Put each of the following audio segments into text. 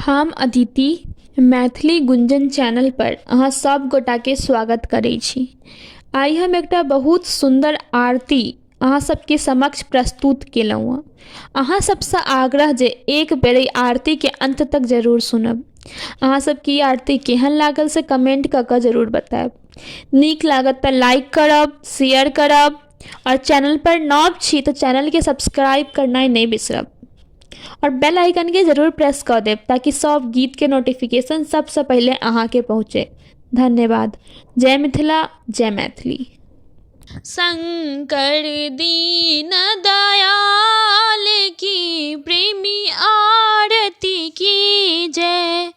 हम अदिति मैथिली गुंजन चैनल पर अहाँ सब गोटा के स्वागत करै छी। आइ हम एकटा बहुत सुंदर आरती अहाँ सबके समक्ष प्रस्तुत केलहुँ हँ। अहाँ सबसँ आग्रह जे एक बेर ई आरती के अंत तक जरूर सुनब। अहाँ सबके ई आरती केहन लागल से कमेंट कऽ कऽ जरूर बतायब। नीक लागत तऽ लाइक करब, शेयर करब और चैनल पर नव छी तऽ चैनल के सब्सक्राइब करनाइ नहीं बिसरब और बेल आइकन के जरूर प्रेस कर देब ताकि सब गीत के नोटिफिकेशन सबसे पहले अहाँ के पहुँचे। धन्यवाद। जय मिथिला, जय मैथिली। शंकर दीन दयाल की प्रेमी आरती की जय।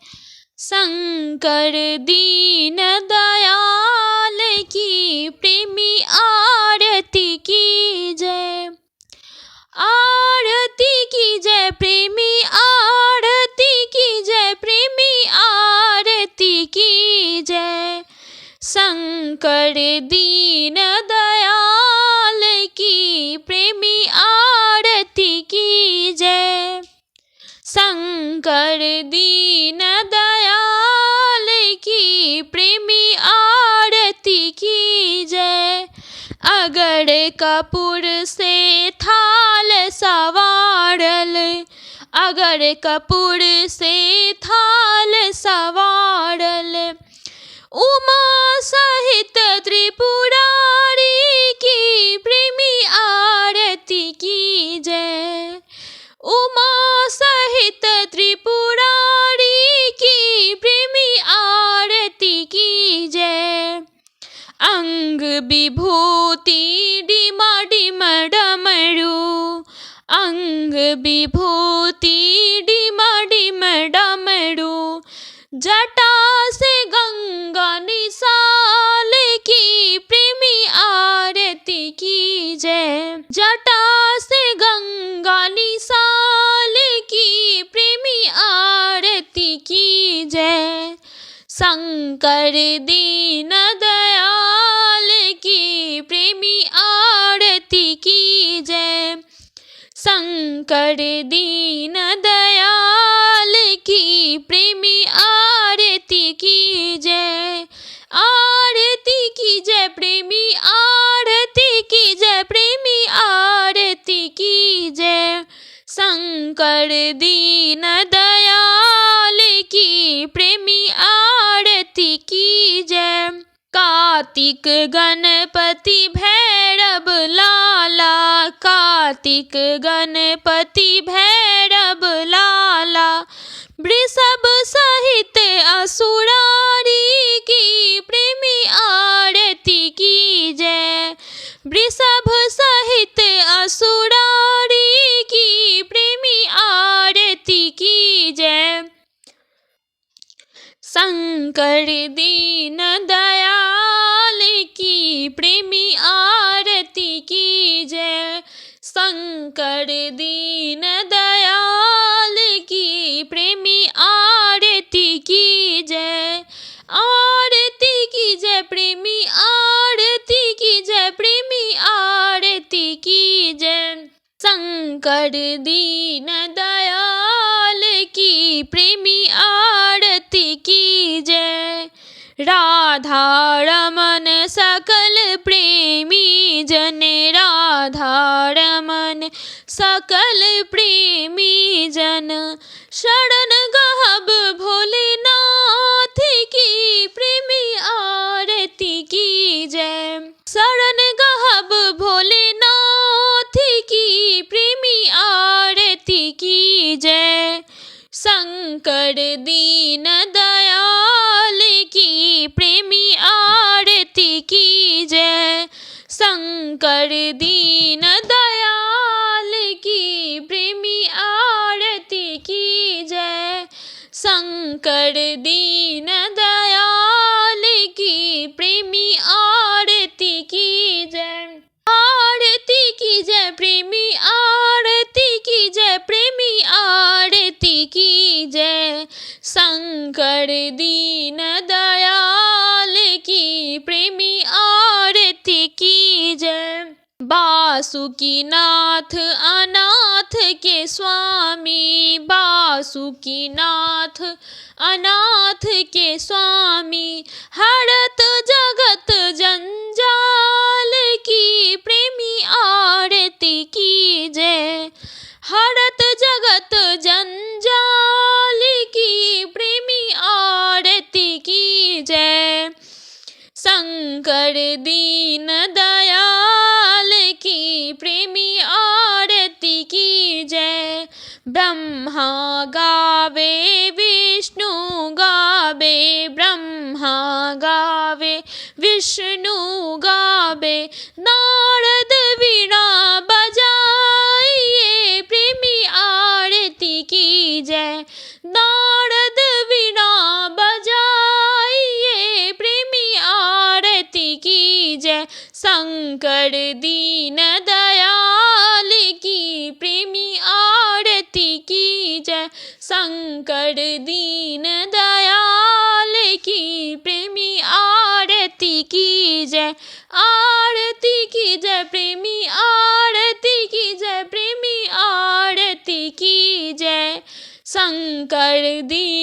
शंकर दीन दयाल की प्रेमी आरती की जय। आरती की जय प्रेमी आरती की जय प्रेमी आरती की जय। शंकर दीन दयाल की प्रेमी आरती की जय। शंकर दीन दयाल की प्रेमी आरती की जय। अगर कपूर से थाल सवारल, अगर कपूर से थाल सवारल, उमा सहित त्रिपुरारी की प्रेमी आरती की जय। उमा सहित त्रिपुरारी की प्रेमी आरती की जय। अंग विभूति डिमा डिम डमरू, अंग विभूति डिमा डिम डमरू, जटा से गंगा निसाल की प्रेमी आरती की जय। जटा से गंगा निसाल की प्रेमी आरती की जय। शंकर दीन दयाल की प्रेमी आरती की जय। शंकर दीन दयाल की प्रेमी आरती की जय। आरती की जय प्रेमी आरती की जय प्रेमी आरती की जय। शंकर दीन दयाल की प्रेमी आरती की जय। कार्तिक गणपति भैरव लाला, कार्तिक गणपति भैरव लाला, वृषभ सहित असुरारी की प्रेमी आरती की जय। वृषभ सहित असुरारी की प्रेमी आरती की जय। शंकर दीन दयाल की प्रेमी आरती की जय। शंकर दीन दयाल की प्रेमी आरती की जय। आरती की जय प्रेमी आरती की जय प्रेमी आरती की जय। शंकर दीन दयाल की प्रेमी आरती की जय। राधा रमन सकल प्रेमी जन, राधा रमन सकल प्रेमी जन, शरण गहब भोलेनाथ की प्रेमी आरती की जय। शरण गहब भोलेनाथ की प्रेमी आरती की जय। शंकर दीन दयाल की प्रेमी आरती की जय। शंकर दीन दयाल की प्रेमी आरती की जय। शंकर दीन दयाल की प्रेमी आरती की जय। आरती की जय प्रेमी आरती की जय प्रेमी आरती की जय। शंकर दीन दयाल की प्रेमी आरती की जय। बासुकीनाथ अनाथ के स्वामी, बासुकीनाथ अनाथ के स्वामी, हरत जगत जंजाल की प्रेमी आरती की जय, हरत जगत जंजाल की प्रेमी आरती की जय। शंकर दीन दयाल की प्रेमी आरती की जय। ब्रह्मा गावे विष्णु गावे, ब्रह्मा गावे विष्णु गावे, नारद वीणा बजाइए प्रेमी आरती की जय, नारद वीणा बजाइए प्रेमी आरती की जय। शंकर दीन दयाल की प्रेमी आरती की जय, शंकर दीन दयाल की प्रेमी आरती की जय, आरती की जय प्रेमी आरती की जय, प्रेमी आरती की जय। शंकर दीन